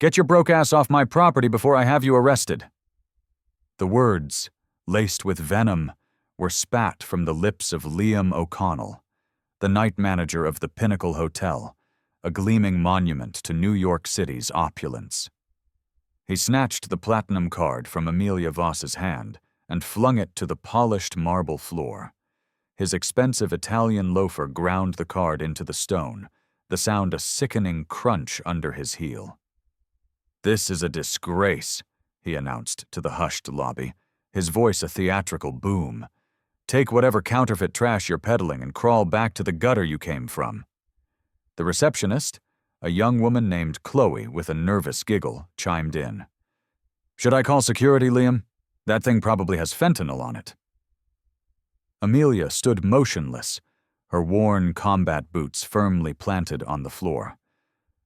Get your broke ass off my property before I have you arrested." The words, laced with venom, were spat from the lips of Liam O'Connell, the night manager of the Pinnacle Hotel, a gleaming monument to New York City's opulence. He snatched the platinum card from Amelia Voss's hand and flung it to the polished marble floor. His expensive Italian loafer ground the card into the stone, the sound a sickening crunch under his heel. "This is a disgrace," he announced to the hushed lobby, his voice a theatrical boom. "Take whatever counterfeit trash you're peddling and crawl back to the gutter you came from." The receptionist, a young woman named Chloe with a nervous giggle, chimed in. "Should I call security, Liam? That thing probably has fentanyl on it." Amelia stood motionless, her worn combat boots firmly planted on the floor.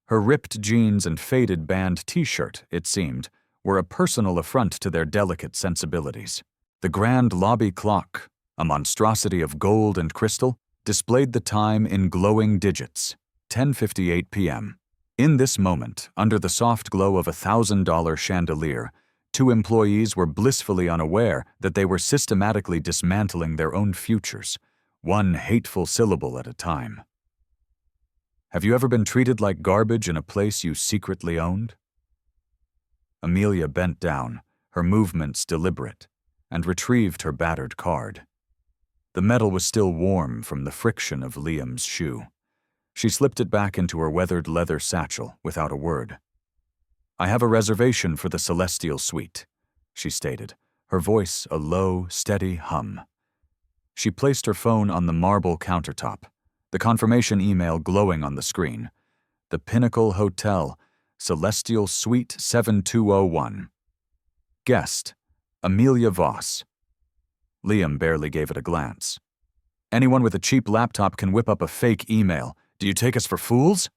Her ripped jeans and faded band t-shirt, it seemed, were a personal affront to their delicate sensibilities. The grand lobby clock, a monstrosity of gold and crystal, displayed the time in glowing digits, 10:58 p.m. In this moment, under the soft glow of a $1,000 chandelier, two employees were blissfully unaware that they were systematically dismantling their own futures, one hateful syllable at a time. Have you ever been treated like garbage in a place you secretly owned? Amelia bent down, her movements deliberate, and retrieved her battered card. The metal was still warm from the friction of Liam's shoe. She slipped it back into her weathered leather satchel without a word. "I have a reservation for the Celestial Suite," she stated, her voice a low, steady hum. She placed her phone on the marble countertop, the confirmation email glowing on the screen. The Pinnacle Hotel, Celestial Suite 7201. Guest, Amelia Voss. Liam barely gave it a glance. "Anyone with a cheap laptop can whip up a fake email. Do you take us for fools?"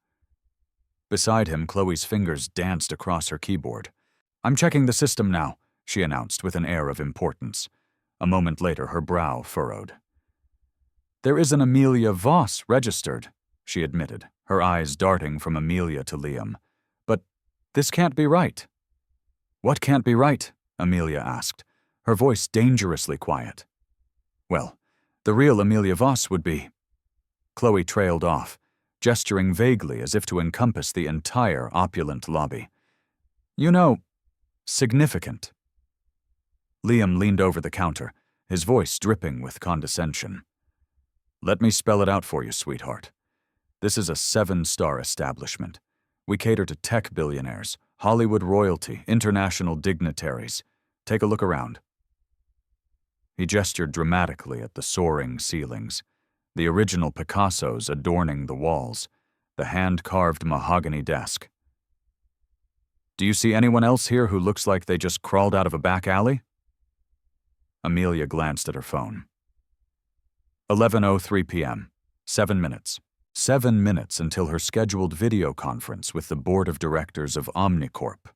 Beside him, Chloe's fingers danced across her keyboard. "I'm checking the system now," she announced with an air of importance. A moment later, her brow furrowed. "There is an Amelia Voss registered," she admitted, her eyes darting from Amelia to Liam. "But this can't be right." "What can't be right?" Amelia asked, her voice dangerously quiet. "Well, the real Amelia Voss would be—" Chloe trailed off, gesturing vaguely as if to encompass the entire opulent lobby. "You know, significant." Liam leaned over the counter, his voice dripping with condescension. "Let me spell it out for you, sweetheart. This is a 7-star establishment. We cater to tech billionaires, Hollywood royalty, international dignitaries. Take a look around." He gestured dramatically at the soaring ceilings, the original Picassos adorning the walls, the hand-carved mahogany desk. "Do you see anyone else here who looks like they just crawled out of a back alley?" Amelia glanced at her phone. 11:03 p.m. 7 minutes. 7 minutes until her scheduled video conference with the board of directors of Omnicorp,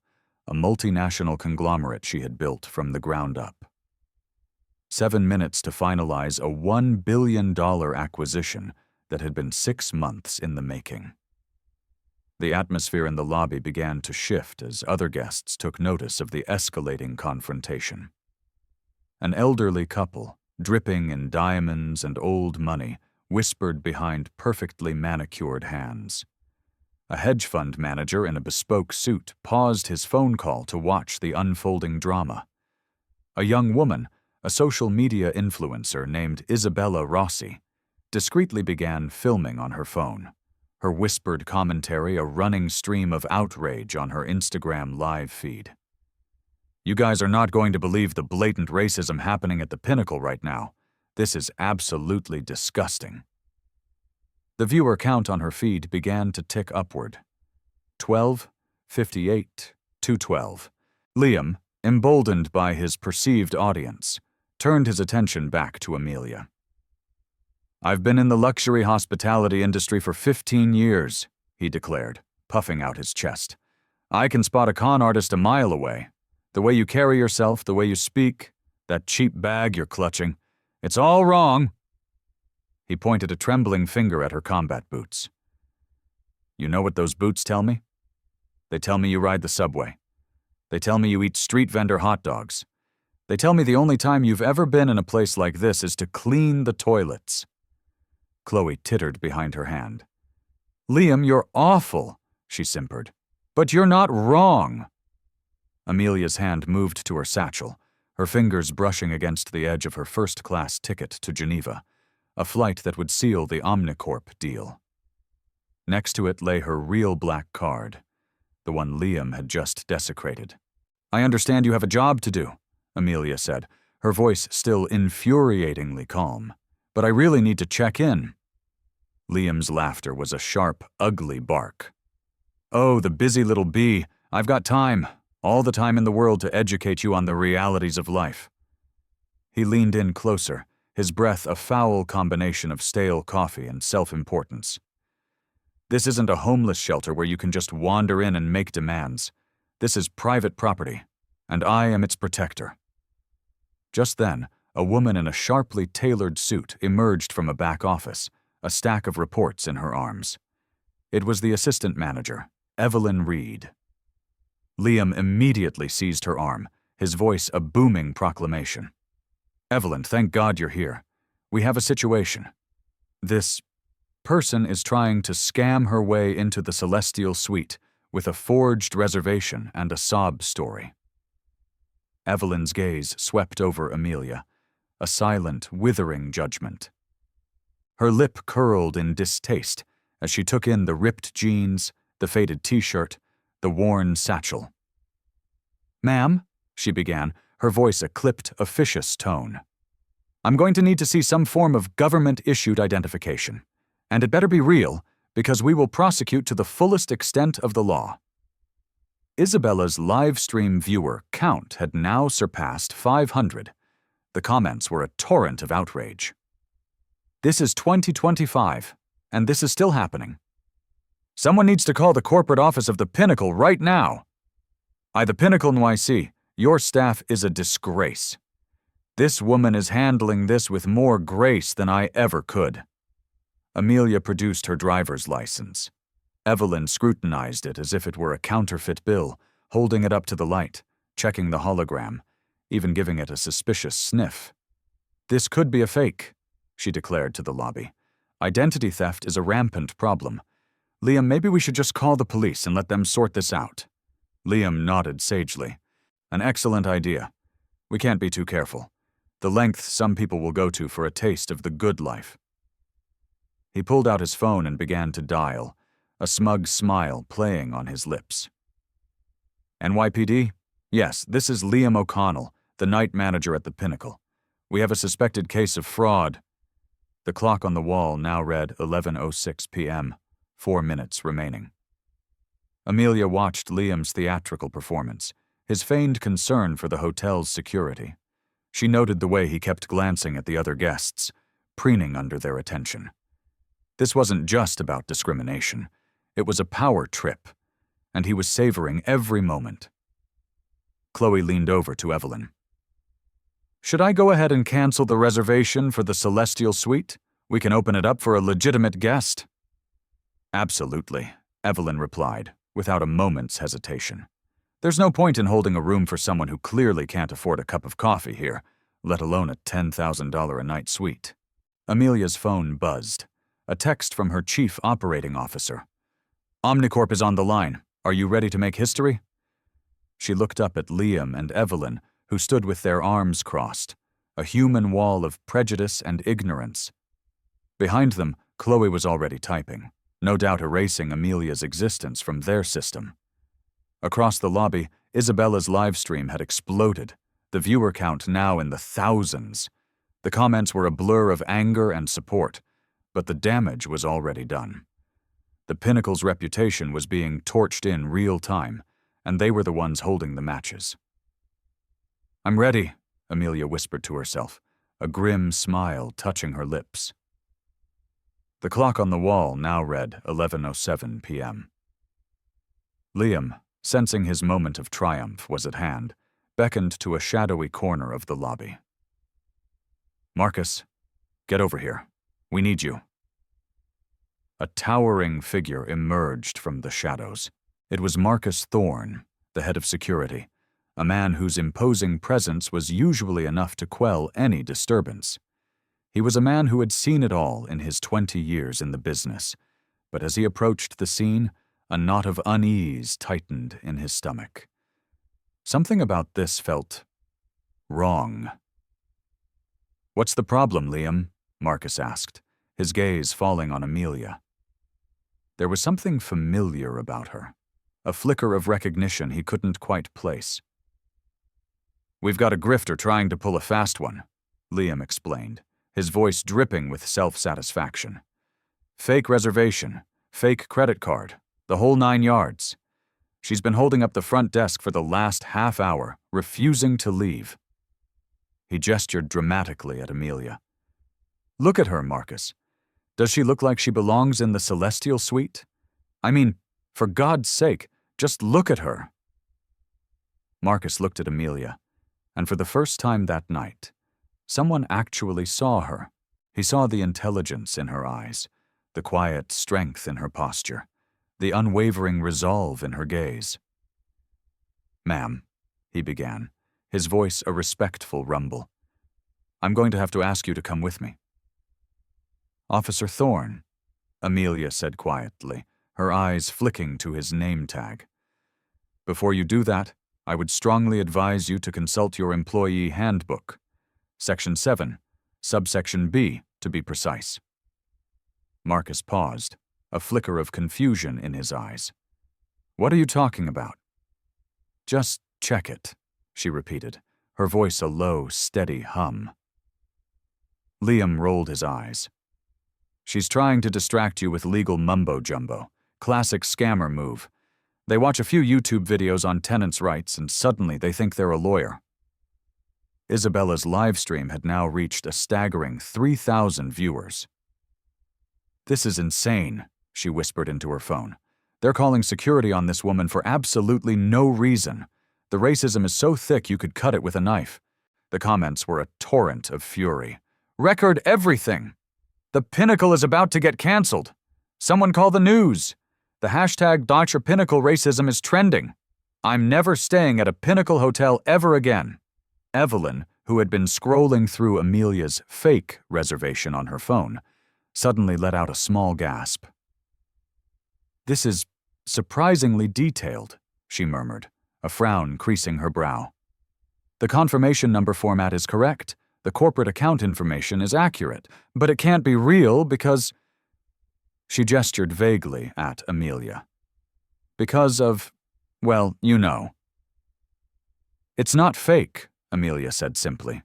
a multinational conglomerate she had built from the ground up. 7 minutes to finalize a $1 billion acquisition that had been 6 months in the making. The atmosphere in the lobby began to shift as other guests took notice of the escalating confrontation. An elderly couple, dripping in diamonds and old money, whispered behind perfectly manicured hands. A hedge fund manager in a bespoke suit paused his phone call to watch the unfolding drama. A young woman, a social media influencer named Isabella Rossi, discreetly began filming on her phone, her whispered commentary a running stream of outrage on her Instagram live feed. "You guys are not going to believe the blatant racism happening at the Pinnacle right now. This is absolutely disgusting." The viewer count on her feed began to tick upward. 12, 58, 212. Liam, emboldened by his perceived audience, turned his attention back to Amelia. "I've been in the luxury hospitality industry for 15 years, he declared, puffing out his chest. "I can spot a con artist a mile away. The way you carry yourself, the way you speak, that cheap bag you're clutching, it's all wrong." He pointed a trembling finger at her combat boots. "You know what those boots tell me?" They tell me you ride the subway. They tell me you eat street vendor hot dogs. They tell me the only time you've ever been in a place like this is to clean the toilets." Chloe tittered behind her hand. "Liam, you're awful," she simpered. "But you're not wrong." Amelia's hand moved to her satchel, her fingers brushing against the edge of her first-class ticket to Geneva, a flight that would seal the Omnicorp deal. Next to it lay her real black card, the one Liam had just desecrated. "I understand you have a job to do," Amelia said, her voice still infuriatingly calm. "But I really need to check in." Liam's laughter was a sharp, ugly bark. "Oh, the busy little bee. I've got time, all the time in the world to educate you on the realities of life." He leaned in closer, his breath a foul combination of stale coffee and self-importance. "This isn't a homeless shelter where you can just wander in and make demands. This is private property, and I am its protector." Just then, a woman in a sharply tailored suit emerged from a back office, a stack of reports in her arms. It was the assistant manager, Evelyn Reed. Liam immediately seized her arm, his voice a booming proclamation. "Evelyn, thank God you're here. We have a situation. This person is trying to scam her way into the Celestial Suite with a forged reservation and a sob story." Evelyn's gaze swept over Amelia, a silent, withering judgment. Her lip curled in distaste as she took in the ripped jeans, the faded t-shirt, the worn satchel. "Ma'am," she began, her voice a clipped, officious tone. "I'm going to need to see some form of government-issued identification. And it better be real, because we will prosecute to the fullest extent of the law." Isabella's live stream viewer count had now surpassed 500. The comments were a torrent of outrage. "This is 2025, and this is still happening. Someone needs to call the corporate office of the Pinnacle right now. The Pinnacle NYC, your staff is a disgrace. This woman is handling this with more grace than I ever could." Amelia produced her driver's license. Evelyn scrutinized it as if it were a counterfeit bill, holding it up to the light, checking the hologram, even giving it a suspicious sniff. "This could be a fake," she declared to the lobby. "Identity theft is a rampant problem. Liam, maybe we should just call the police and let them sort this out." Liam nodded sagely. "An excellent idea. We can't be too careful. The lengths some people will go to for a taste of the good life." He pulled out his phone and began to dial, a smug smile playing on his lips. "NYPD? Yes, this is Liam O'Connell, the night manager at the Pinnacle. We have a suspected case of fraud." The clock on the wall now read 11:06 p.m., 4 minutes remaining. Amelia watched Liam's theatrical performance, his feigned concern for the hotel's security. She noted the way he kept glancing at the other guests, preening under their attention. This wasn't just about discrimination. It was a power trip, and he was savoring every moment. Chloe leaned over to Evelyn. "Should I go ahead and cancel the reservation for the Celestial Suite? We can open it up for a legitimate guest." "Absolutely," Evelyn replied, without a moment's hesitation. "There's no point in holding a room for someone who clearly can't afford a cup of coffee here, let alone a $10,000 a night suite." Amelia's phone buzzed. A text from her chief operating officer. "Omnicorp is on the line. Are you ready to make history?" She looked up at Liam and Evelyn, who stood with their arms crossed, a human wall of prejudice and ignorance. Behind them, Chloe was already typing, no doubt erasing Amelia's existence from their system. Across the lobby, Isabella's livestream had exploded, the viewer count now in the thousands. The comments were a blur of anger and support, but the damage was already done. The Pinnacle's reputation was being torched in real time, and they were the ones holding the matches. "I'm ready," Amelia whispered to herself, a grim smile touching her lips. The clock on the wall now read 11:07 p.m. Liam, sensing his moment of triumph was at hand, beckoned to a shadowy corner of the lobby. "Marcus, get over here. We need you." A towering figure emerged from the shadows, It was Marcus Thorne, the head of security, a man whose imposing presence was usually enough to quell any disturbance. He was a man who had seen it all in his 20 years in the business, but as he approached the scene, a knot of unease tightened in his stomach. Something about this felt wrong. "What's the problem, Liam?" Marcus asked, his gaze falling on Amelia. There was something familiar about her, a flicker of recognition he couldn't quite place. "We've got a grifter trying to pull a fast one," Liam explained, his voice dripping with self-satisfaction. "Fake reservation, fake credit card, the whole 9 yards. She's been holding up the front desk for the last half hour, refusing to leave." He gestured dramatically at Amelia. "Look at her, Marcus. Does she look like she belongs in the Celestial Suite? I mean, for God's sake, just look at her." Marcus looked at Amelia, and for the first time that night, someone actually saw her. He saw the intelligence in her eyes, the quiet strength in her posture, the unwavering resolve in her gaze. "Ma'am," he began, his voice a respectful rumble, "I'm going to have to ask you to come with me." "Officer Thorne," Amelia said quietly, her eyes flicking to his name tag. "Before you do that, I would strongly advise you to consult your employee handbook. Section 7, subsection B, to be precise." Marcus paused, a flicker of confusion in his eyes. "What are you talking about?" "Just check it," she repeated, her voice a low, steady hum. Liam rolled his eyes. "She's trying to distract you with legal mumbo-jumbo. Classic scammer move. They watch a few YouTube videos on tenants' rights and suddenly they think they're a lawyer." Isabella's live stream had now reached a staggering 3,000 viewers. "This is insane," she whispered into her phone. "They're calling security on this woman for absolutely no reason. The racism is so thick you could cut it with a knife." The comments were a torrent of fury. "Record everything! The Pinnacle is about to get canceled! Someone call the news! The hashtag Dr. Pinnacle racism is trending! I'm never staying at a Pinnacle hotel ever again!" Evelyn, who had been scrolling through Amelia's fake reservation on her phone, suddenly let out a small gasp. "This is surprisingly detailed," she murmured, a frown creasing her brow. "The confirmation number format is correct, the corporate account information is accurate, but it can't be real because—" She gestured vaguely at Amelia. "Because of, well, you know." "It's not fake," Amelia said simply.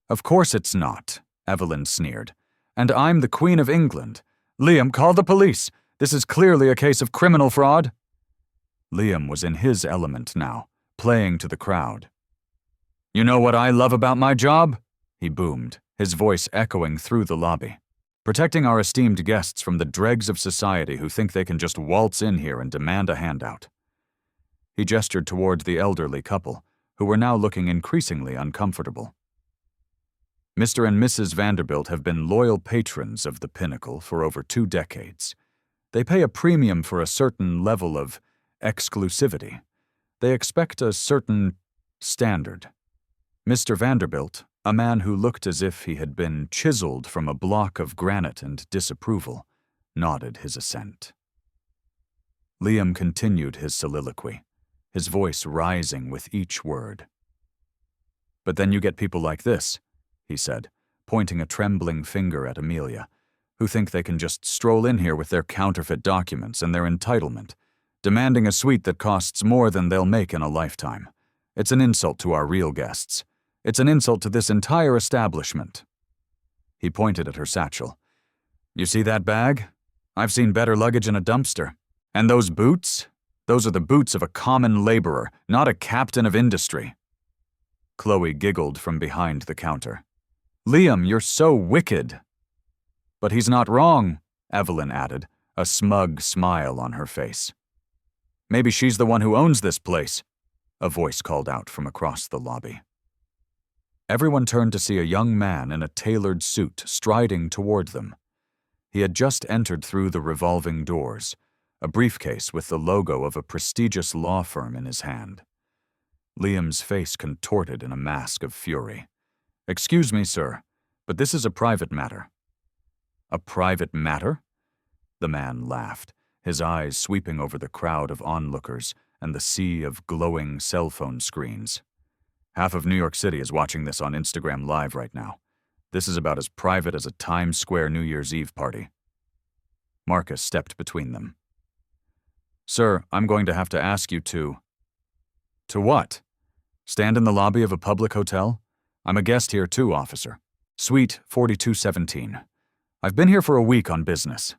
"Of course it's not," Evelyn sneered. "And I'm the Queen of England. Liam, call the police! This is clearly a case of criminal fraud." Liam was in his element now, playing to the crowd. "You know what I love about my job?" he boomed, his voice echoing through the lobby. "Protecting our esteemed guests from the dregs of society who think they can just waltz in here and demand a handout." He gestured toward the elderly couple, who were now looking increasingly uncomfortable. "Mr. and Mrs. Vanderbilt have been loyal patrons of the Pinnacle for over 2 decades. They pay a premium for a certain level of exclusivity. They expect a certain standard. Mr. Vanderbilt, a man who looked as if he had been chiseled from a block of granite and disapproval, nodded his assent." Liam continued his soliloquy, his voice rising with each word. "But then you get people like this," he said, pointing a trembling finger at Amelia, "who think they can just stroll in here with their counterfeit documents and their entitlement, demanding a suite that costs more than they'll make in a lifetime. It's an insult to our real guests. It's an insult to this entire establishment." He pointed at her satchel. "You see that bag? I've seen better luggage in a dumpster. And those boots? Those are the boots of a common laborer, not a captain of industry." Chloe giggled from behind the counter. "Liam, you're so wicked." "But he's not wrong," Evelyn added, a smug smile on her face. "Maybe she's the one who owns this place," a voice called out from across the lobby. Everyone turned to see a young man in a tailored suit striding toward them. He had just entered through the revolving doors, a briefcase with the logo of a prestigious law firm in his hand. Liam's face contorted in a mask of fury. "Excuse me, sir, but this is a private matter." "A private matter?" The man laughed, his eyes sweeping over the crowd of onlookers and the sea of glowing cell phone screens. "Half of New York City is watching this on Instagram Live right now. This is about as private as a Times Square New Year's Eve party." Marcus stepped between them. "Sir, I'm going to have to ask you to—" "To what? Stand in the lobby of a public hotel? I'm a guest here too, officer. Suite 4217. I've been here for a week on business."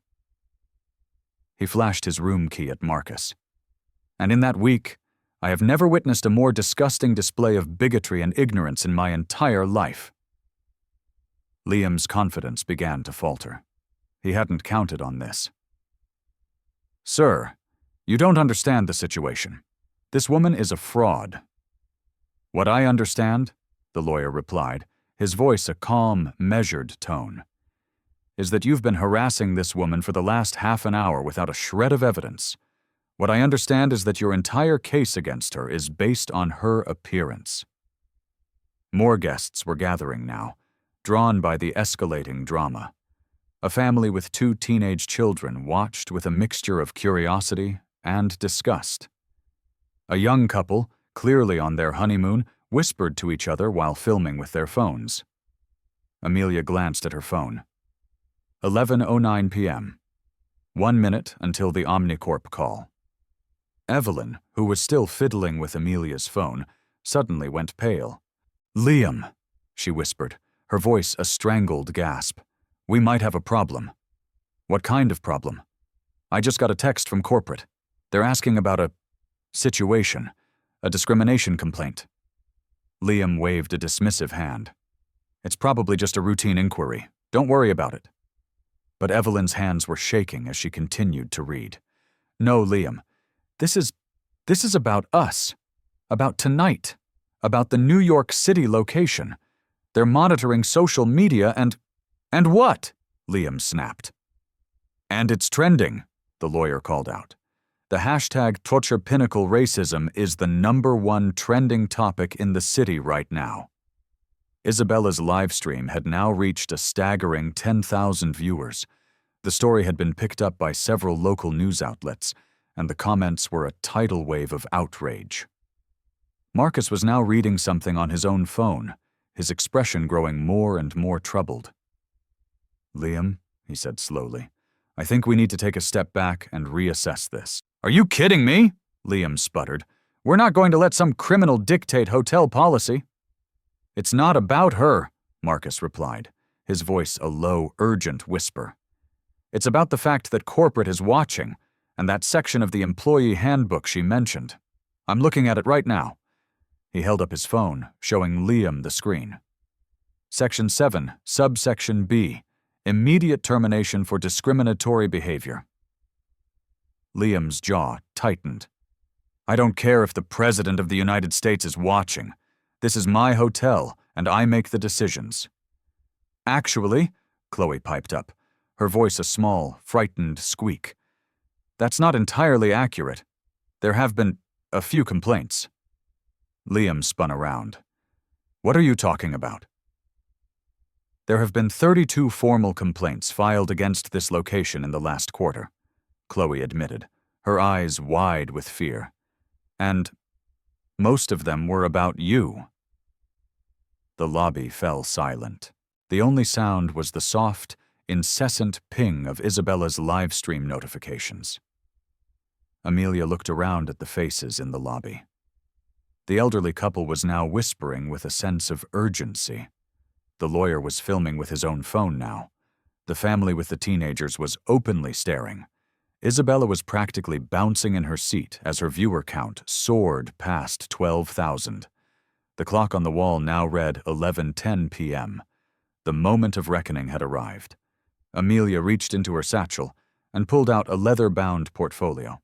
He flashed his room key at Marcus. "And in that week, I have never witnessed a more disgusting display of bigotry and ignorance in my entire life." Liam's confidence began to falter. He hadn't counted on this. "Sir, you don't understand the situation. This woman is a fraud." "What I understand," the lawyer replied, his voice a calm, measured tone, "is that you've been harassing this woman for the last half an hour without a shred of evidence. What I understand is that your entire case against her is based on her appearance." More guests were gathering now, drawn by the escalating drama. A family with 2 teenage children watched with a mixture of curiosity and disgust. A young couple, clearly on their honeymoon, whispered to each other while filming with their phones. Amelia glanced at her phone. 11:09 p.m. 1 minute until the Omnicorp call. Evelyn, who was still fiddling with Amelia's phone, suddenly went pale. "Liam," she whispered, her voice a strangled gasp. "We might have a problem." "What kind of problem?" "I just got a text from corporate. They're asking about a situation, a discrimination complaint." Liam waved a dismissive hand. "It's probably just a routine inquiry. Don't worry about it." But Evelyn's hands were shaking as she continued to read. "No, Liam. This is about us. About tonight. About the New York City location. They're monitoring social media and—" "And what?" Liam snapped. "And it's trending," the lawyer called out. "The hashtag #TorturePinnacle Racism is the #1 trending topic in the city right now." Isabella's live stream had now reached a staggering 10,000 viewers. The story had been picked up by several local news outlets, and the comments were a tidal wave of outrage. Marcus was now reading something on his own phone, his expression growing more and more troubled. "Liam," he said slowly, "I think we need to take a step back and reassess this." "Are you kidding me?" Liam sputtered. "We're not going to let some criminal dictate hotel policy." "It's not about her," Marcus replied, his voice a low, urgent whisper. "It's about the fact that corporate is watching, and that section of the employee handbook she mentioned. I'm looking at it right now." He held up his phone, showing Liam the screen. "Section 7, subsection B, immediate termination for discriminatory behavior." Liam's jaw tightened. "I don't care if the President of the United States is watching. This is my hotel, and I make the decisions." "Actually," Chloe piped up, her voice a small, frightened squeak, "that's not entirely accurate. There have been a few complaints." Liam spun around. "What are you talking about?" "There have been 32 formal complaints filed against this location in the last quarter," Chloe admitted, her eyes wide with fear. "And most of them were about you." The lobby fell silent. The only sound was the soft, incessant ping of Isabella's live stream notifications. Amelia looked around at the faces in the lobby. The elderly couple was now whispering with a sense of urgency. The lawyer was filming with his own phone now. The family with the teenagers was openly staring. Isabella was practically bouncing in her seat as her viewer count soared past 12,000. The clock on the wall now read 11:10 p.m. The moment of reckoning had arrived. Amelia reached into her satchel and pulled out a leather-bound portfolio.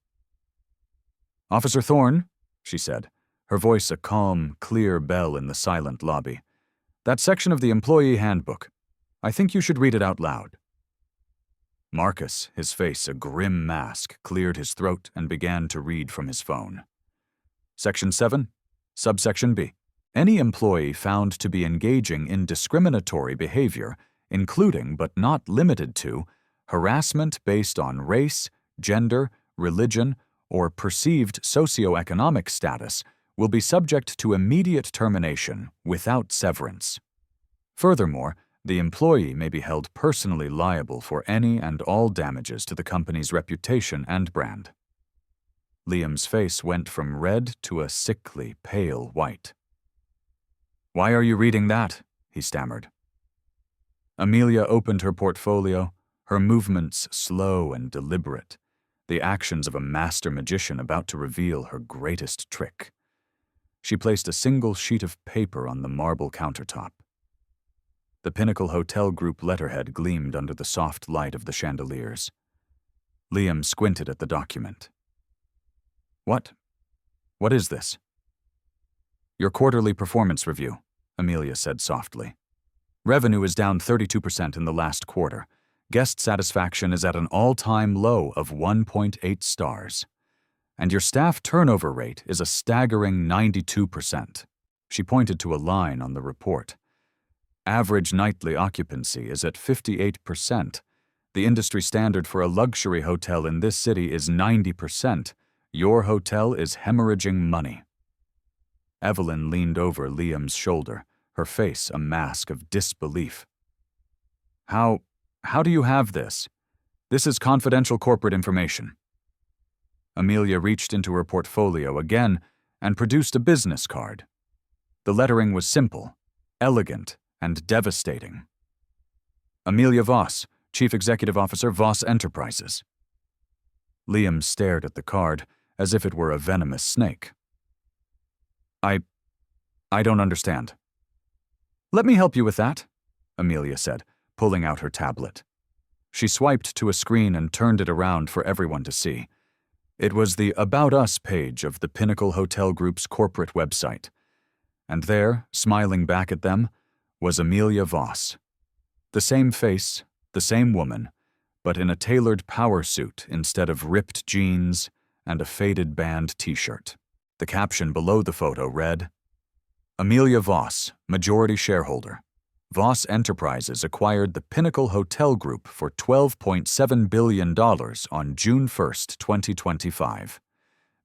"Officer Thorne," she said, her voice a calm, clear bell in the silent lobby. "That section of the employee handbook. I think you should read it out loud." Marcus, his face a grim mask, cleared his throat and began to read from his phone. Section 7, Subsection B. Any employee found to be engaging in discriminatory behavior, including but not limited to harassment based on race, gender, religion, or perceived socioeconomic status, will be subject to immediate termination without severance. Furthermore, the employee may be held personally liable for any and all damages to the company's reputation and brand. Liam's face went from red to a sickly, pale white. "Why are you reading that?" he stammered. Amelia opened her portfolio, her movements slow and deliberate, the actions of a master magician about to reveal her greatest trick. She placed a single sheet of paper on the marble countertop. The Pinnacle Hotel Group letterhead gleamed under the soft light of the chandeliers. Liam squinted at the document. What is this?" "Your quarterly performance review," Amelia said softly. "Revenue is down 32% in the last quarter. Guest satisfaction is at an all-time low of 1.8 stars. And your staff turnover rate is a staggering 92%. She pointed to a line on the report. Average nightly occupancy is at 58%. The industry standard for a luxury hotel in this city is 90%. Your hotel is hemorrhaging money." Evelyn leaned over Liam's shoulder, her face a mask of disbelief. How do you have this? This is confidential corporate information." Amelia reached into her portfolio again and produced a business card. The lettering was simple, elegant, and devastating. "Amelia Voss, Chief Executive Officer, Voss Enterprises." Liam stared at the card as if it were a venomous snake. I don't understand." "Let me help you with that," Amelia said, pulling out her tablet. She swiped to a screen and turned it around for everyone to see. It was the About Us page of the Pinnacle Hotel Group's corporate website. And there, smiling back at them, was Amelia Voss. The same face, the same woman, but in a tailored power suit instead of ripped jeans and a faded band t-shirt. The caption below the photo read, "Amelia Voss, majority shareholder. Voss Enterprises acquired the Pinnacle Hotel Group for $12.7 billion on June 1, 2025.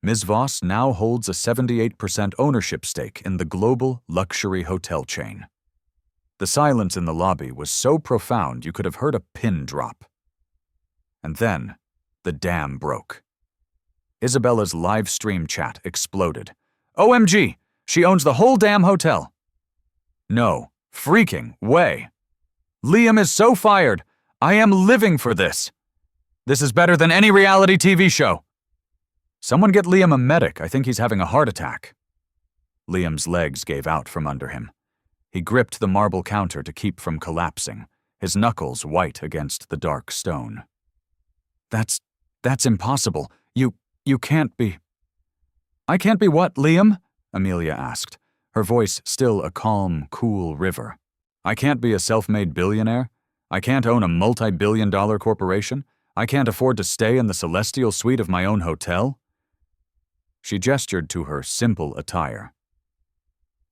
Ms. Voss now holds a 78% ownership stake in the global luxury hotel chain." The silence in the lobby was so profound you could have heard a pin drop. And then, the dam broke. Isabella's live stream chat exploded. "OMG! She owns the whole damn hotel!" "No freaking way! Liam is so fired! I am living for this! This is better than any reality TV show! Someone get Liam a medic, I think he's having a heart attack." Liam's legs gave out from under him. He gripped the marble counter to keep from collapsing, his knuckles white against the dark stone. That's impossible. You can't be." "I can't be what, Liam?" Amelia asked, her voice still a calm, cool river. "I can't be a self-made billionaire? I can't own a multi-billion-dollar corporation? I can't afford to stay in the celestial suite of my own hotel?" She gestured to her simple attire.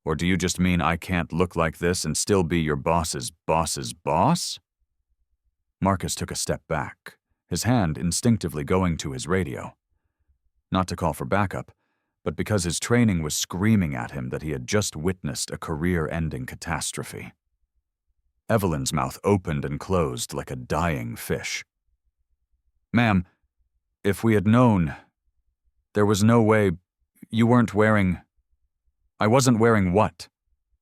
"Or do you just mean I can't look like this and still be your boss's boss?" Marcus took a step back, his hand instinctively going to his radio. Not to call for backup, but because his training was screaming at him that he had just witnessed a career-ending catastrophe. Evelyn's mouth opened and closed like a dying fish. "Ma'am, if we had known, there was no way you weren't wearing—" "I wasn't wearing what?"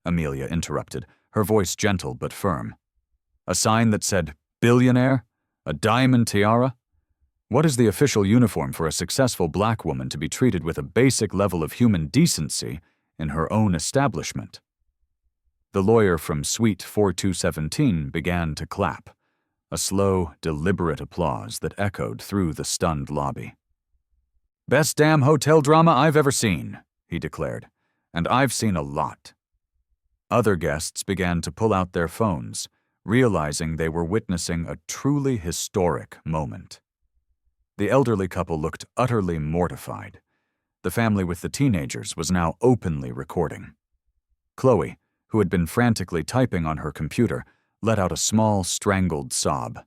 Amelia interrupted, her voice gentle but firm. "A sign that said, billionaire? A diamond tiara? What is the official uniform for a successful black woman to be treated with a basic level of human decency in her own establishment?" The lawyer from Suite 4217 began to clap, a slow, deliberate applause that echoed through the stunned lobby. "Best damn hotel drama I've ever seen," he declared, "and I've seen a lot." Other guests began to pull out their phones, realizing they were witnessing a truly historic moment. The elderly couple looked utterly mortified. The family with the teenagers was now openly recording. Chloe, who had been frantically typing on her computer, let out a small, strangled sob.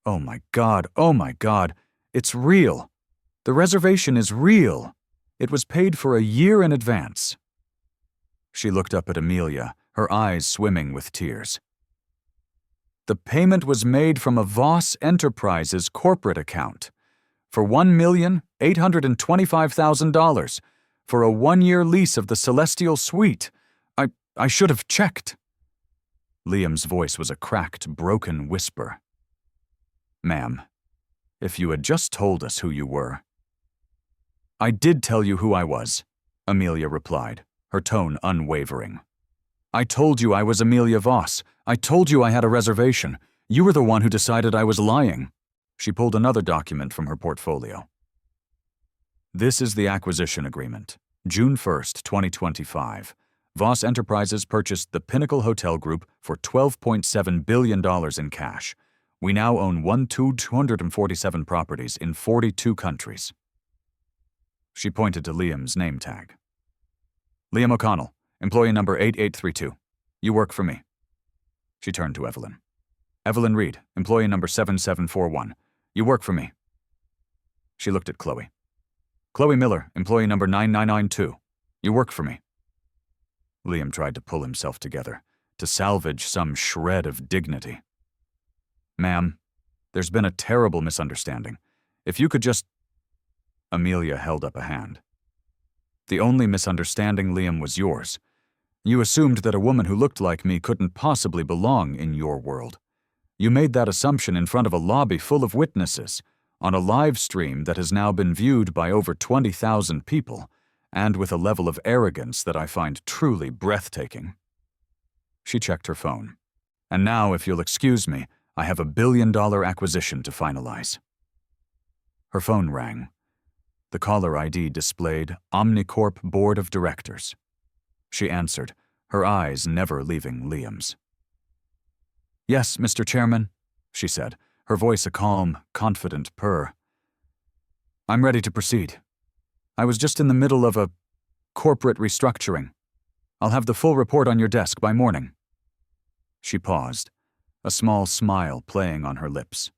Oh my God, it's real. The reservation is real. It was paid for a year in advance. She looked up at Amelia, her eyes swimming with tears. The payment was made from a Voss Enterprises corporate account for $1,825,000 for a one-year lease of the Celestial Suite. I should have checked. Liam's voice was a cracked, broken whisper. Ma'am, if you had just told us who you were. I did tell you who I was, Amelia replied, her tone unwavering. I told you I was Amelia Voss. I told you I had a reservation. You were the one who decided I was lying. She pulled another document from her portfolio. This is the acquisition agreement. June 1st, 2025. Voss Enterprises purchased the Pinnacle Hotel Group for $12.7 billion in cash. We now own 247 properties in 42 countries. She pointed to Liam's name tag. Liam O'Connell, employee number 8832. You work for me. She turned to Evelyn. Evelyn Reed, employee number 7741. You work for me. She looked at Chloe. Chloe Miller, employee number 9992. You work for me. Liam tried to pull himself together, to salvage some shred of dignity. Ma'am, there's been a terrible misunderstanding. If you could just... Amelia held up a hand. The only misunderstanding, Liam, was yours. You assumed that a woman who looked like me couldn't possibly belong in your world. You made that assumption in front of a lobby full of witnesses, on a live stream that has now been viewed by over 20,000 people, and with a level of arrogance that I find truly breathtaking. She checked her phone. And now, if you'll excuse me, I have $1 billion acquisition to finalize. Her phone rang. The caller ID displayed Omnicorp Board of Directors. She answered, her eyes never leaving Liam's. Yes, Mr. Chairman, she said, her voice a calm, confident purr. I'm ready to proceed. I was just in the middle of a corporate restructuring. I'll have the full report on your desk by morning. She paused, a small smile playing on her lips.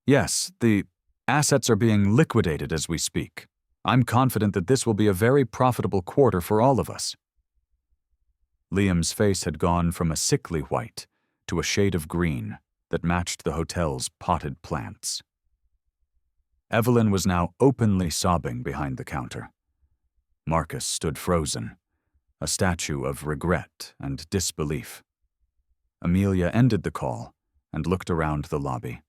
Yes, the assets are being liquidated as we speak. I'm confident that this will be a very profitable quarter for all of us. Liam's face had gone from a sickly white to a shade of green that matched the hotel's potted plants. Evelyn was now openly sobbing behind the counter. Marcus stood frozen, a statue of regret and disbelief. Amelia ended the call and looked around the lobby.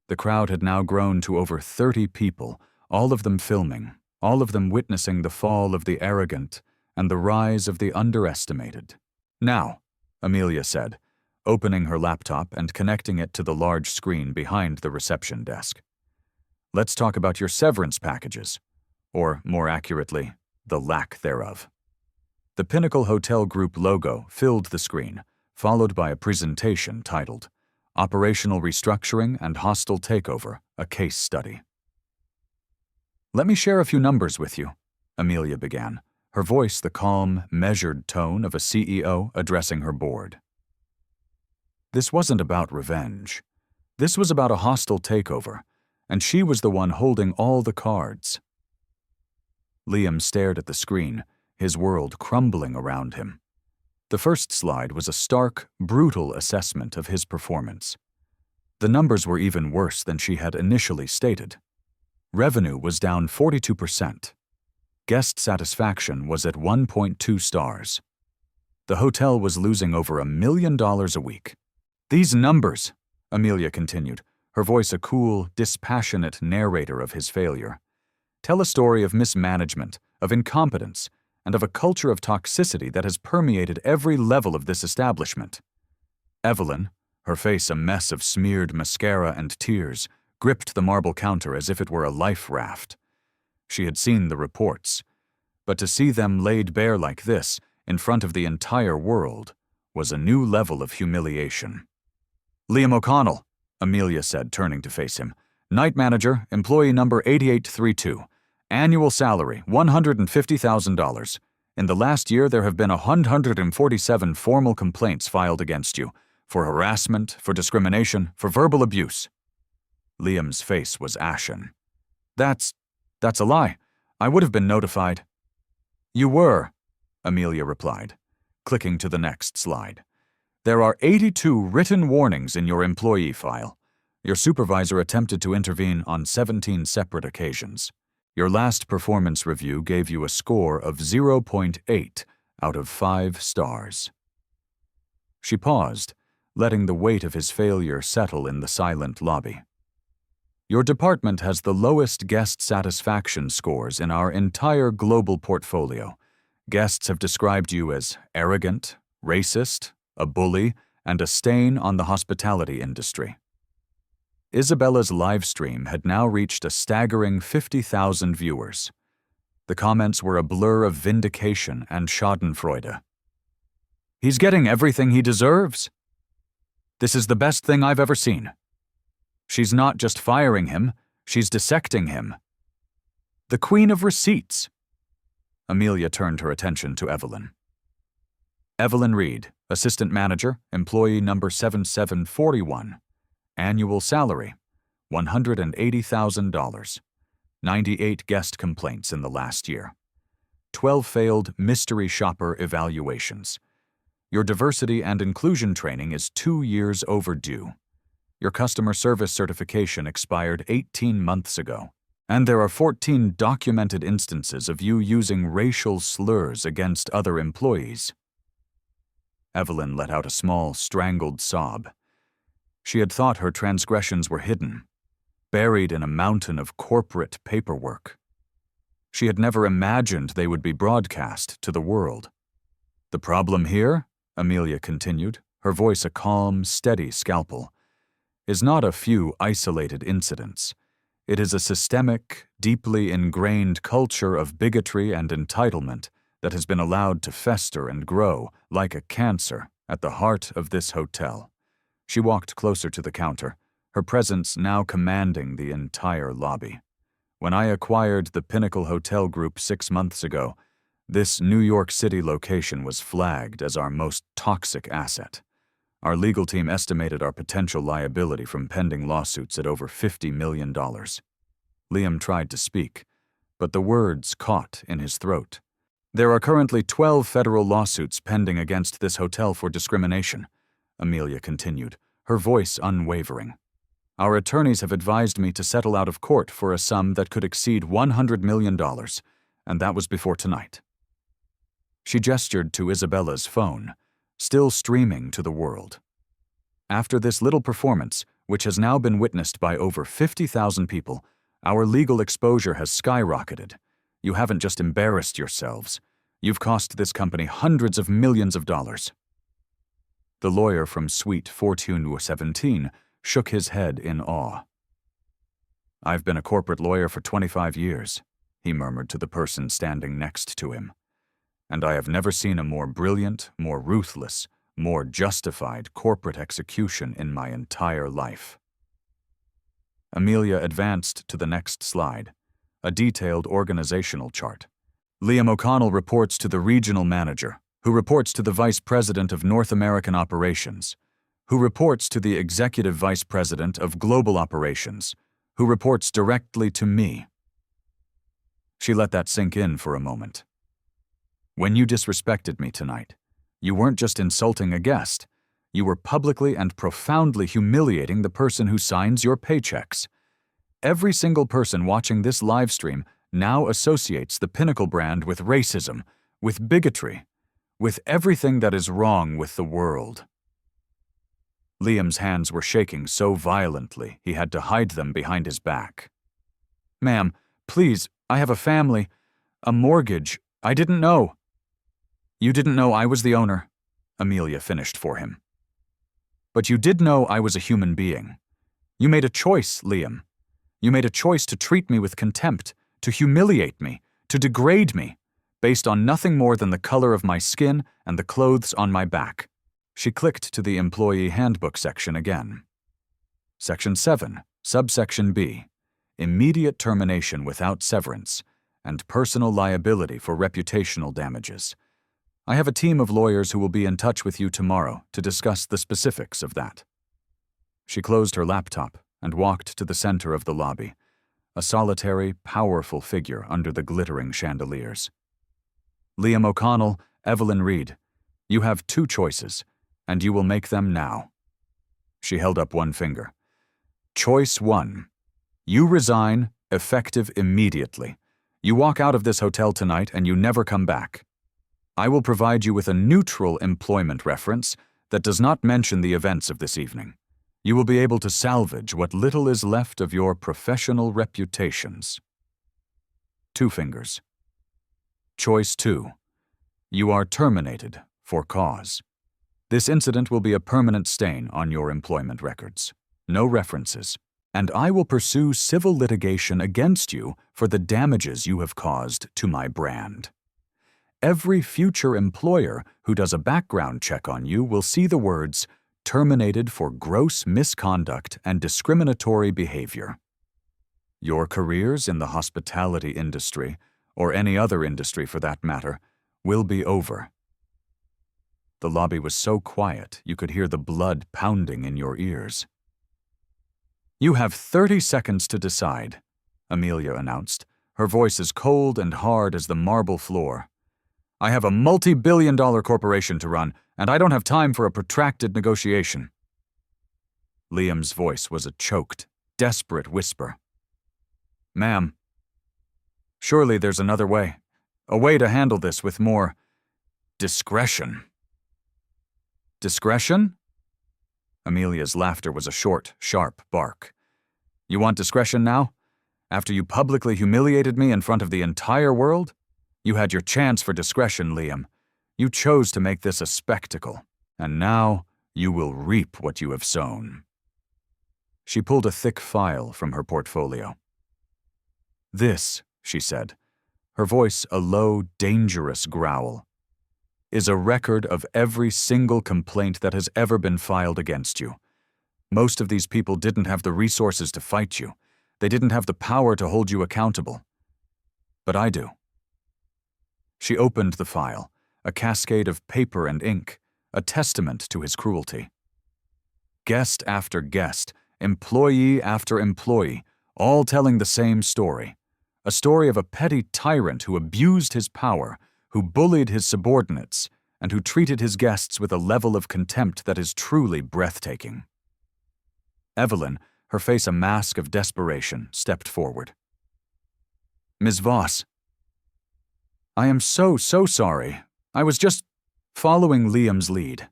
The crowd had now grown to over 30 people, all of them filming, all of them witnessing the fall of the arrogant and the rise of the underestimated. Now, Amelia said, opening her laptop and connecting it to the large screen behind the reception desk. Let's talk about your severance packages, or more accurately, the lack thereof. The Pinnacle Hotel Group logo filled the screen, followed by a presentation titled Operational Restructuring and Hostile Takeover, a Case Study. Let me share a few numbers with you, Amelia began, her voice the calm, measured tone of a CEO addressing her board. This wasn't about revenge. This was about a hostile takeover, and she was the one holding all the cards. Liam stared at the screen, his world crumbling around him. The first slide was a stark, brutal assessment of his performance. The numbers were even worse than she had initially stated. Revenue was down 42%. Guest satisfaction was at 1.2 stars. The hotel was losing over $1 million a week. These numbers, Amelia continued, her voice a cool, dispassionate narrator of his failure, tell a story of mismanagement, of incompetence, and of a culture of toxicity that has permeated every level of this establishment. Evelyn, her face a mess of smeared mascara and tears, gripped the marble counter as if it were a life raft. She had seen the reports, but to see them laid bare like this, in front of the entire world, was a new level of humiliation. "Liam O'Connell," Amelia said, turning to face him. "Night manager, employee number 8832. Annual salary, $150,000. In the last year, there have been 147 formal complaints filed against you for harassment, for discrimination, for verbal abuse." Liam's face was ashen. That's a lie. I would have been notified." "You were," Amelia replied, clicking to the next slide. "There are 82 written warnings in your employee file. Your supervisor attempted to intervene on 17 separate occasions. Your last performance review gave you a score of 0.8 out of 5 stars. She paused, letting the weight of his failure settle in the silent lobby. "Your department has the lowest guest satisfaction scores in our entire global portfolio. Guests have described you as arrogant, racist, a bully, and a stain on the hospitality industry." Isabella's live stream had now reached a staggering 50,000 viewers. The comments were a blur of vindication and schadenfreude. "He's getting everything he deserves. This is the best thing I've ever seen. She's not just firing him, she's dissecting him. The queen of receipts." Amelia turned her attention to Evelyn. "Evelyn Reed, assistant manager, employee number 7741. Annual salary, $180,000. 98 guest complaints in the last year. 12 failed mystery shopper evaluations. Your diversity and inclusion training is 2 years overdue. Your customer service certification expired 18 months ago, and there are 14 documented instances of you using racial slurs against other employees." Evelyn let out a small, strangled sob. She had thought her transgressions were hidden, buried in a mountain of corporate paperwork. She had never imagined they would be broadcast to the world. "The problem here," Amelia continued, her voice a calm, steady scalpel, "is not a few isolated incidents. It is a systemic, deeply ingrained culture of bigotry and entitlement that has been allowed to fester and grow like a cancer at the heart of this hotel." She walked closer to the counter, her presence now commanding the entire lobby. "When I acquired the Pinnacle Hotel Group 6 months ago, this New York City location was flagged as our most toxic asset. Our legal team estimated our potential liability from pending lawsuits at over $50 million. Liam tried to speak, but the words caught in his throat. "There are currently 12 federal lawsuits pending against this hotel for discrimination," Amelia continued, her voice unwavering. "Our attorneys have advised me to settle out of court for a sum that could exceed $100 million, and that was before tonight." She gestured to Isabella's phone, still streaming to the world. "After this little performance, which has now been witnessed by over 50,000 people, our legal exposure has skyrocketed. You haven't just embarrassed yourselves. You've cost this company hundreds of millions of dollars." The lawyer from Suite 1417 shook his head in awe. "I've been a corporate lawyer for 25 years, he murmured to the person standing next to him, "and I have never seen a more brilliant, more ruthless, more justified corporate execution in my entire life." Amelia advanced to the next slide, a detailed organizational chart. "Liam O'Connell reports to the regional manager, who reports to the Vice President of North American Operations, who reports to the Executive Vice President of Global Operations, who reports directly to me." She let that sink in for a moment. "When you disrespected me tonight, you weren't just insulting a guest, you were publicly and profoundly humiliating the person who signs your paychecks. Every single person watching this live stream now associates the Pinnacle brand with racism, with bigotry, with everything that is wrong with the world." Liam's hands were shaking so violently he had to hide them behind his back. "Ma'am, please, I have a family, a mortgage. I didn't know." "You didn't know I was the owner," Amelia finished for him. "But you did know I was a human being. You made a choice, Liam. You made a choice to treat me with contempt, to humiliate me, to degrade me, based on nothing more than the color of my skin and the clothes on my back. She clicked to the Employee Handbook section again. Section 7, Subsection B, Immediate termination without severance, and personal liability for reputational damages. I have a team of lawyers who will be in touch with you tomorrow to discuss the specifics of that. She closed her laptop and walked to the center of the lobby, a solitary, powerful figure under the glittering chandeliers. Liam O'Connell, Evelyn Reed, you have 2 choices, and you will make them now. She held up one finger. Choice 1. You resign, effective immediately. You walk out of this hotel tonight and you never come back. I will provide you with a neutral employment reference that does not mention the events of this evening. You will be able to salvage what little is left of your professional reputations. 2 fingers. Choice 2. You are terminated for cause. This incident will be a permanent stain on your employment records. No references. And I will pursue civil litigation against you for the damages you have caused to my brand. Every future employer who does a background check on you will see the words, terminated for gross misconduct and discriminatory behavior. Your careers in the hospitality industry, or any other industry for that matter, will be over. The lobby was so quiet you could hear the blood pounding in your ears. You have 30 seconds to decide, Amelia announced, her voice as cold and hard as the marble floor. I have a multi-billion-dollar corporation to run, and I don't have time for a protracted negotiation. Liam's voice was a choked, desperate whisper. Ma'am, surely there's another way, a way to handle this with more discretion. Discretion? Amelia's laughter was a short, sharp bark. You want discretion now? After you publicly humiliated me in front of the entire world? You had your chance for discretion, Liam. You chose to make this a spectacle, and now you will reap what you have sown. She pulled a thick file from her portfolio. This, she said, her voice a low, dangerous growl, is a record of every single complaint that has ever been filed against you. Most of these people didn't have the resources to fight you. They didn't have the power to hold you accountable. But I do. She opened the file, a cascade of paper and ink, a testament to his cruelty. Guest after guest, employee after employee, all telling the same story. A story of a petty tyrant who abused his power, who bullied his subordinates, and who treated his guests with a level of contempt that is truly breathtaking. Evelyn, her face a mask of desperation, stepped forward. Ms. Voss. I am so sorry. I was just following Liam's lead.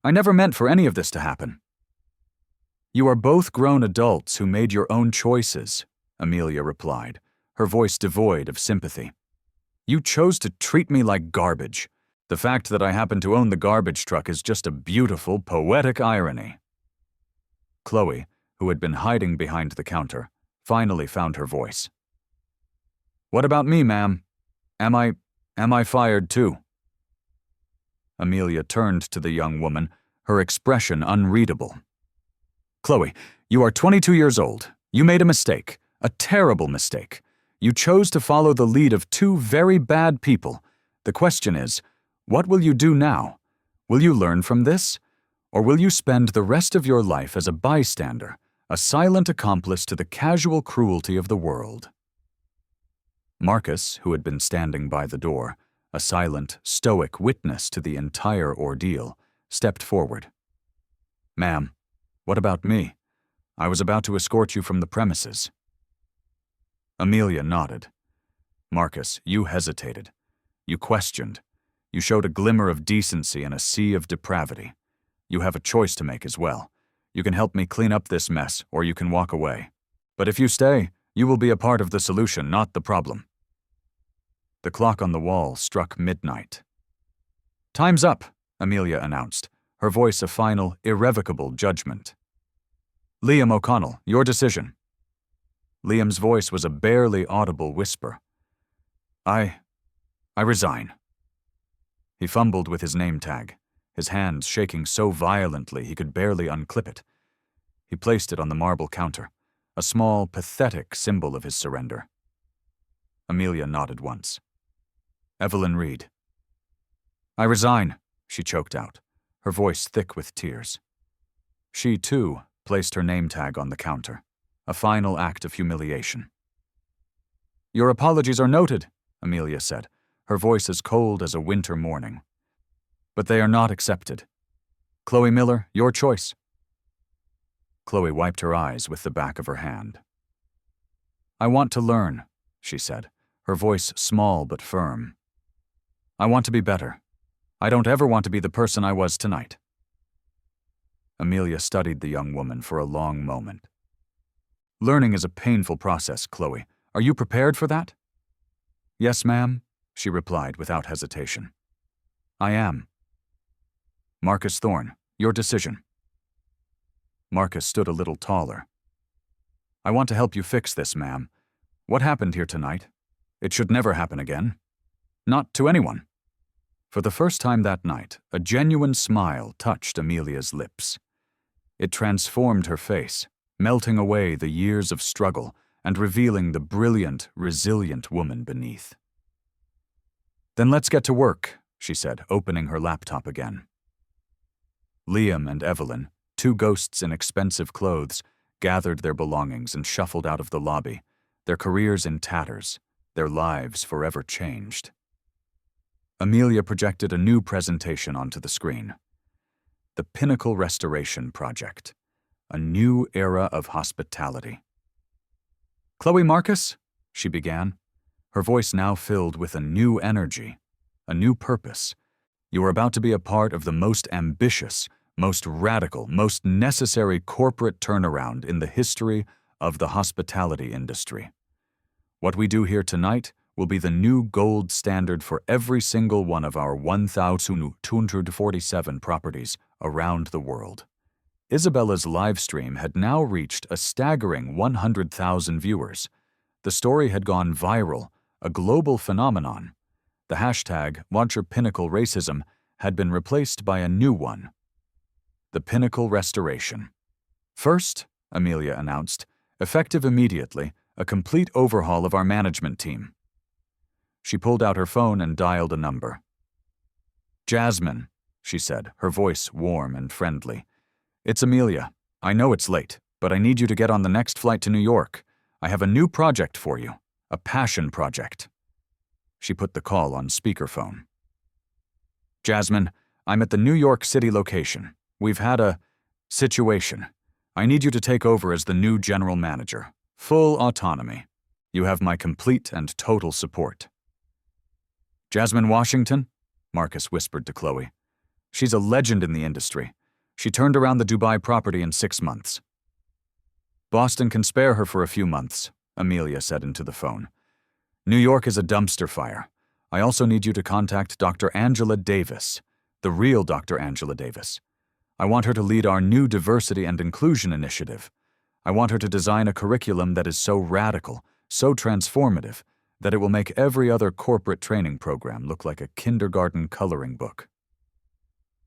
I never meant for any of this to happen. You are both grown adults who made your own choices, Amelia replied, her voice devoid of sympathy. You chose to treat me like garbage. The fact that I happen to own the garbage truck is just a beautiful, poetic irony. Chloe, who had been hiding behind the counter, finally found her voice. What about me, ma'am? Am I fired too? Amelia turned to the young woman, her expression unreadable. Chloe, you are 22 years old. You made a mistake, a terrible mistake. You chose to follow the lead of 2 very bad people. The question is, what will you do now? Will you learn from this? Or will you spend the rest of your life as a bystander, a silent accomplice to the casual cruelty of the world? Marcus, who had been standing by the door, a silent, stoic witness to the entire ordeal, stepped forward. Ma'am, what about me? I was about to escort you from the premises. Amelia nodded. Marcus, you hesitated. You questioned. You showed a glimmer of decency in a sea of depravity. You have a choice to make as well. You can help me clean up this mess, or you can walk away. But if you stay, you will be a part of the solution, not the problem. The clock on the wall struck midnight. Time's up, Amelia announced, her voice a final, irrevocable judgment. Liam O'Connell, your decision. Liam's voice was a barely audible whisper. I resign. He fumbled with his name tag, his hands shaking so violently he could barely unclip it. He placed it on the marble counter, a small, pathetic symbol of his surrender. Amelia nodded once. Evelyn Reed. I resign, she choked out, her voice thick with tears. She, too, placed her name tag on the counter, a final act of humiliation. Your apologies are noted, Amelia said, her voice as cold as a winter morning. But they are not accepted. Chloe Miller, your choice. Chloe wiped her eyes with the back of her hand. I want to learn, she said, her voice small but firm. I want to be better. I don't ever want to be the person I was tonight. Amelia studied the young woman for a long moment. Learning is a painful process, Chloe. Are you prepared for that? Yes, ma'am, she replied without hesitation. I am. Marcus Thorne, your decision. Marcus stood a little taller. I want to help you fix this, ma'am. What happened here tonight? It should never happen again. Not to anyone. For the first time that night, a genuine smile touched Amelia's lips. It transformed her face, melting away the years of struggle and revealing the brilliant, resilient woman beneath. Then let's get to work, she said, opening her laptop again. Liam and Evelyn, two ghosts in expensive clothes, gathered their belongings and shuffled out of the lobby, their careers in tatters, their lives forever changed. Amelia projected a new presentation onto the screen. The Pinnacle Restoration Project, a new era of hospitality. Chloe Marcus, she began, her voice now filled with a new energy, a new purpose. You are about to be a part of the most ambitious, most radical, most necessary corporate turnaround in the history of the hospitality industry. What we do here tonight will be the new gold standard for every single one of our 1,247 properties around the world. Isabella's live stream had now reached a staggering 100,000 viewers. The story had gone viral, a global phenomenon. The hashtag #WatcherPinnacleRacism had been replaced by a new one. The Pinnacle Restoration. First, Amelia announced, effective immediately, a complete overhaul of our management team. She pulled out her phone and dialed a number. Jasmine, she said, her voice warm and friendly. It's Amelia. I know it's late, but I need you to get on the next flight to New York. I have a new project for you, a passion project. She put the call on speakerphone. Jasmine, I'm at the New York City location. We've had a situation. I need you to take over as the new general manager. Full autonomy. You have my complete and total support. Jasmine Washington? Marcus whispered to Chloe. She's a legend in the industry. She turned around the Dubai property in 6 months. Boston can spare her for a few months, Amelia said into the phone. New York is a dumpster fire. I also need you to contact Dr. Angela Davis, the real Dr. Angela Davis. I want her to lead our new diversity and inclusion initiative. I want her to design a curriculum that is so radical, so transformative, that it will make every other corporate training program look like a kindergarten coloring book.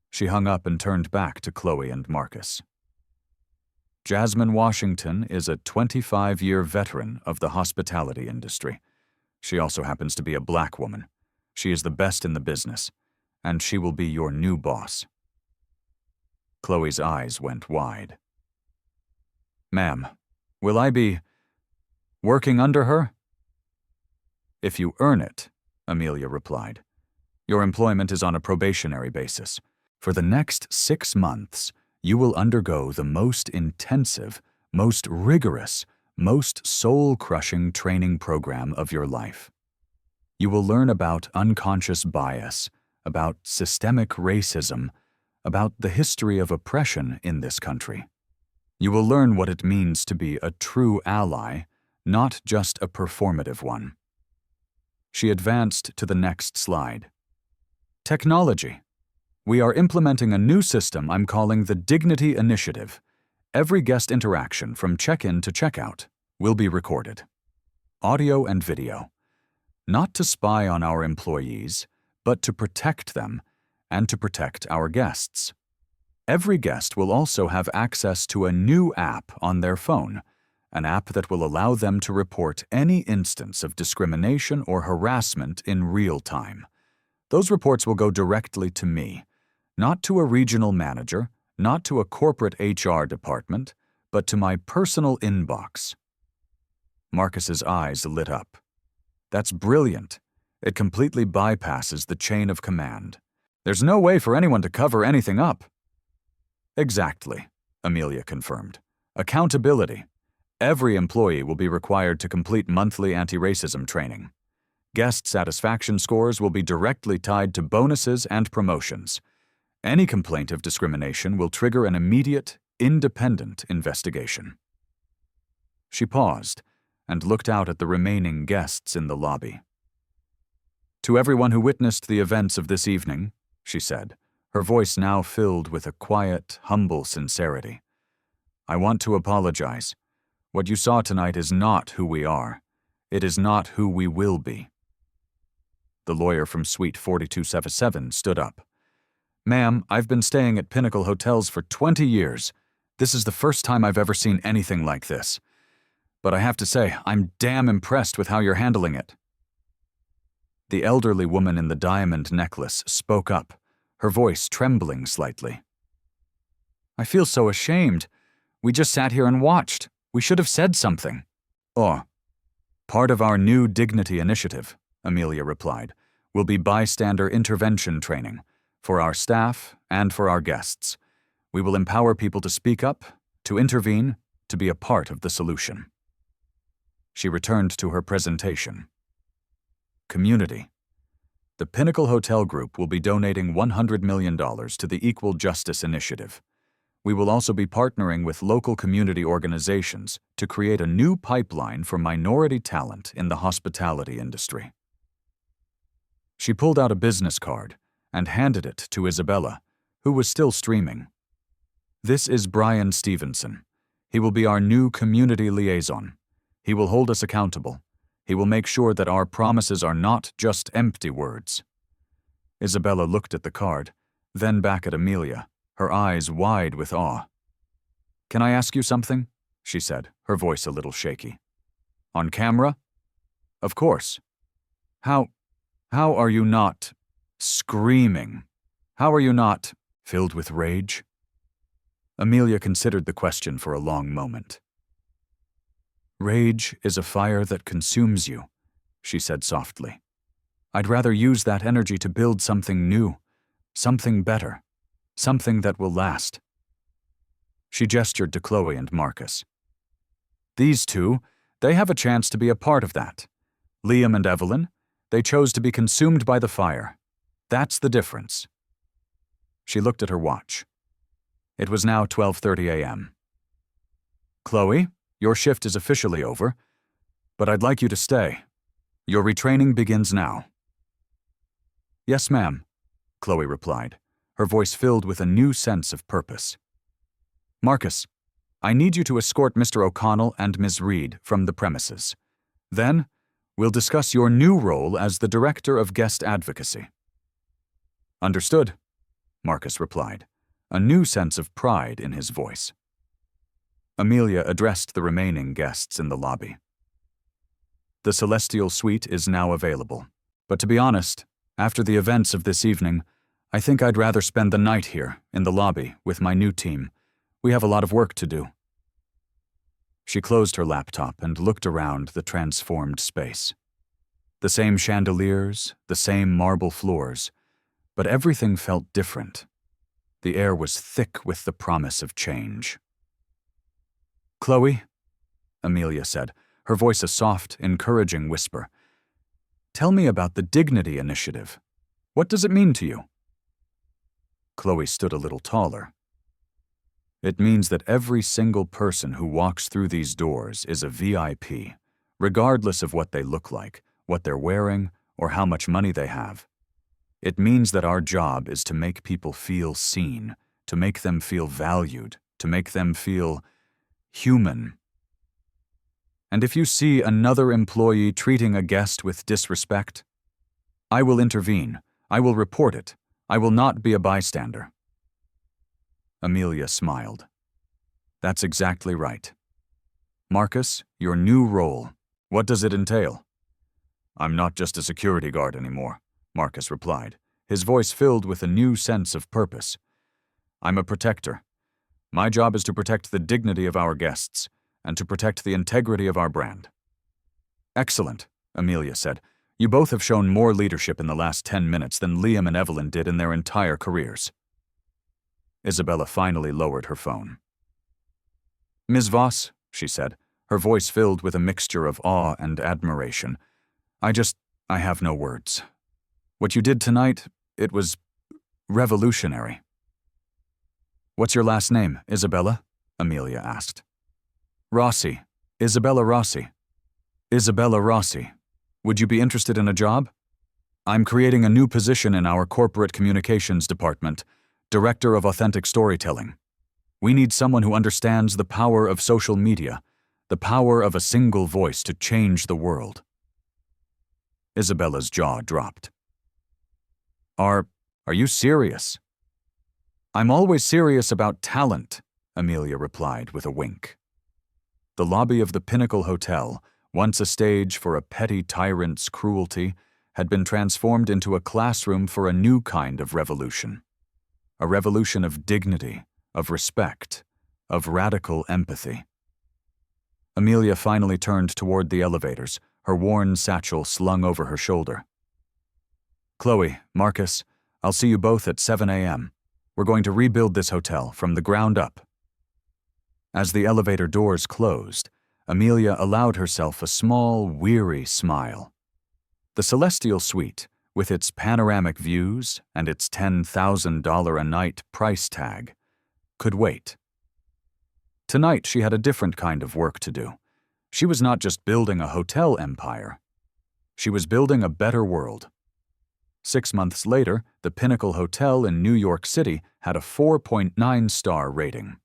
She hung up and turned back to Chloe and Marcus. Jasmine Washington is a 25-year veteran of the hospitality industry. She also happens to be a black woman. She is the best in the business, and she will be your new boss. Chloe's eyes went wide. Ma'am, will I be working under her? If you earn it, Amelia replied. Your employment is on a probationary basis. For the next 6 months, you will undergo the most intensive, most rigorous, most soul-crushing training program of your life. You will learn about unconscious bias, about systemic racism, about the history of oppression in this country. You will learn what it means to be a true ally, not just a performative one. She advanced to the next slide. Technology. We are implementing a new system I'm calling the Dignity Initiative. Every guest interaction from check-in to check-out will be recorded. Audio and video. Not to spy on our employees, but to protect them and to protect our guests. Every guest will also have access to a new app on their phone, an app that will allow them to report any instance of discrimination or harassment in real time. Those reports will go directly to me, not to a regional manager, not to a corporate HR department, but to my personal inbox. Marcus's eyes lit up. That's brilliant. It completely bypasses the chain of command. There's no way for anyone to cover anything up. Exactly, Amelia confirmed. Accountability. Every employee will be required to complete monthly anti-racism training. Guest satisfaction scores will be directly tied to bonuses and promotions. Any complaint of discrimination will trigger an immediate, independent investigation. She paused and looked out at the remaining guests in the lobby. To everyone who witnessed the events of this evening, she said, her voice now filled with a quiet, humble sincerity, I want to apologize. What you saw tonight is not who we are. It is not who we will be. The lawyer from Suite 4277 stood up. Ma'am, I've been staying at Pinnacle Hotels for 20 years. This is the first time I've ever seen anything like this. But I have to say, I'm damn impressed with how you're handling it. The elderly woman in the diamond necklace spoke up, her voice trembling slightly. I feel so ashamed. We just sat here and watched. We should have said something. Oh, part of our new Dignity Initiative, Amelia replied, will be bystander intervention training for our staff and for our guests. We will empower people to speak up, to intervene, to be a part of the solution. She returned to her presentation. Community. The Pinnacle Hotel Group will be donating $100 million to the Equal Justice Initiative. We will also be partnering with local community organizations to create a new pipeline for minority talent in the hospitality industry. She pulled out a business card and handed it to Isabella, who was still streaming. This is Brian Stevenson. He will be our new community liaison. He will hold us accountable. He will make sure that our promises are not just empty words. Isabella looked at the card, then back at Amelia, her eyes wide with awe. Can I ask you something? She said, her voice a little shaky. On camera? Of course. How are you not screaming? How are you not filled with rage? Amelia considered the question for a long moment. Rage is a fire that consumes you, she said softly. I'd rather use that energy to build something new, something better, something that will last. She gestured to Chloe and Marcus. These two, they have a chance to be a part of that. Liam and Evelyn, they chose to be consumed by the fire. That's the difference. She looked at her watch. It was now 12:30 a.m. Chloe, your shift is officially over, but I'd like you to stay. Your retraining begins now. Yes, ma'am, Chloe replied, her voice filled with a new sense of purpose. Marcus, I need you to escort Mr. O'Connell and Ms. Reed from the premises. Then, we'll discuss your new role as the Director of Guest Advocacy. Understood, Marcus replied, a new sense of pride in his voice. Amelia addressed the remaining guests in the lobby. The Celestial Suite is now available, but to be honest, after the events of this evening, I think I'd rather spend the night here, in the lobby, with my new team. We have a lot of work to do. She closed her laptop and looked around the transformed space. The same chandeliers, the same marble floors, but everything felt different. The air was thick with the promise of change. Chloe, Amelia said, her voice a soft, encouraging whisper. Tell me about the Dignity Initiative. What does it mean to you? Chloe stood a little taller. It means that every single person who walks through these doors is a VIP, regardless of what they look like, what they're wearing, or how much money they have. It means that our job is to make people feel seen, to make them feel valued, to make them feel human. And if you see another employee treating a guest with disrespect, I will intervene. I will report it. I will not be a bystander. Amelia smiled. That's exactly right. Marcus, your new role, what does it entail? I'm not just a security guard anymore, Marcus replied, his voice filled with a new sense of purpose. I'm a protector. My job is to protect the dignity of our guests and to protect the integrity of our brand. Excellent, Amelia said. You both have shown more leadership in the last 10 minutes than Liam and Evelyn did in their entire careers. Isabella finally lowered her phone. Ms. Voss, she said, her voice filled with a mixture of awe and admiration. I have no words. What you did tonight, it was revolutionary. What's your last name, Isabella? Amelia asked. Rossi. Isabella Rossi. Isabella Rossi. Would you be interested in a job? I'm creating a new position in our corporate communications department, Director of Authentic Storytelling. We need someone who understands the power of social media, the power of a single voice to change the world. Isabella's jaw dropped. Are you serious? I'm always serious about talent, Amelia replied with a wink. The lobby of the Pinnacle Hotel, once a stage for a petty tyrant's cruelty, had been transformed into a classroom for a new kind of revolution. A revolution of dignity, of respect, of radical empathy. Amelia finally turned toward the elevators, her worn satchel slung over her shoulder. Chloe, Marcus, I'll see you both at 7 a.m. We're going to rebuild this hotel from the ground up. As the elevator doors closed, Amelia allowed herself a small, weary smile. The Celestial Suite, with its panoramic views and its $10,000 a night price tag, could wait. Tonight she had a different kind of work to do. She was not just building a hotel empire. She was building a better world. 6 months later, the Pinnacle Hotel in New York City had a 4.9-star rating.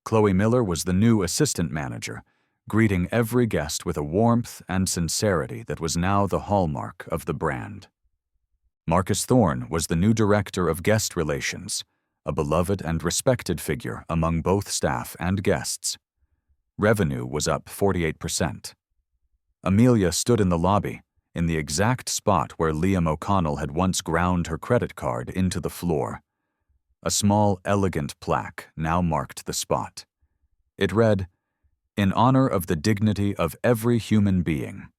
Chloe Miller was the new assistant manager, greeting every guest with a warmth and sincerity that was now the hallmark of the brand. Marcus Thorne was the new director of guest relations, a beloved and respected figure among both staff and guests. Revenue was up 48%. Amelia stood in the lobby, in the exact spot where Liam O'Connell had once ground her credit card into the floor. A small, elegant plaque now marked the spot. It read, "In honor of the dignity of every human being."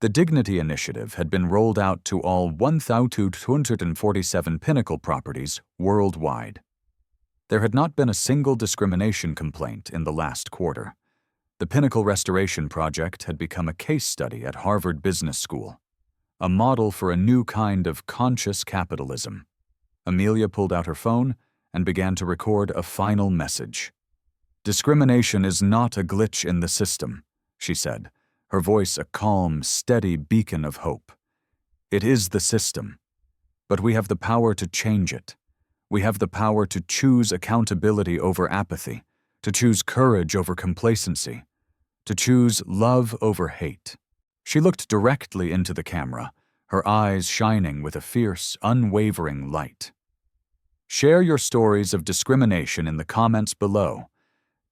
The Dignity Initiative had been rolled out to all 1,247 Pinnacle properties worldwide. There had not been a single discrimination complaint in the last quarter. The Pinnacle Restoration Project had become a case study at Harvard Business School, a model for a new kind of conscious capitalism. Amelia pulled out her phone and began to record a final message. "Discrimination is not a glitch in the system," she said, her voice a calm, steady beacon of hope. "It is the system, but we have the power to change it. We have the power to choose accountability over apathy, to choose courage over complacency, to choose love over hate." She looked directly into the camera, her eyes shining with a fierce, unwavering light. Share your stories of discrimination in the comments below.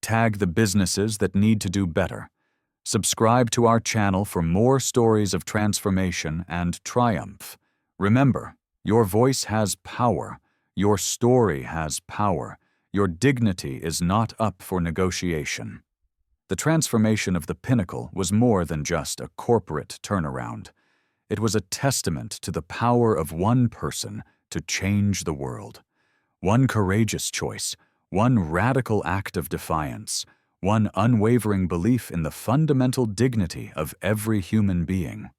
Tag the businesses that need to do better. Subscribe to our channel for more stories of transformation and triumph. Remember, your voice has power. Your story has power. Your dignity is not up for negotiation. The transformation of the Pinnacle was more than just a corporate turnaround. It was a testament to the power of one person to change the world. One courageous choice, one radical act of defiance, one unwavering belief in the fundamental dignity of every human being.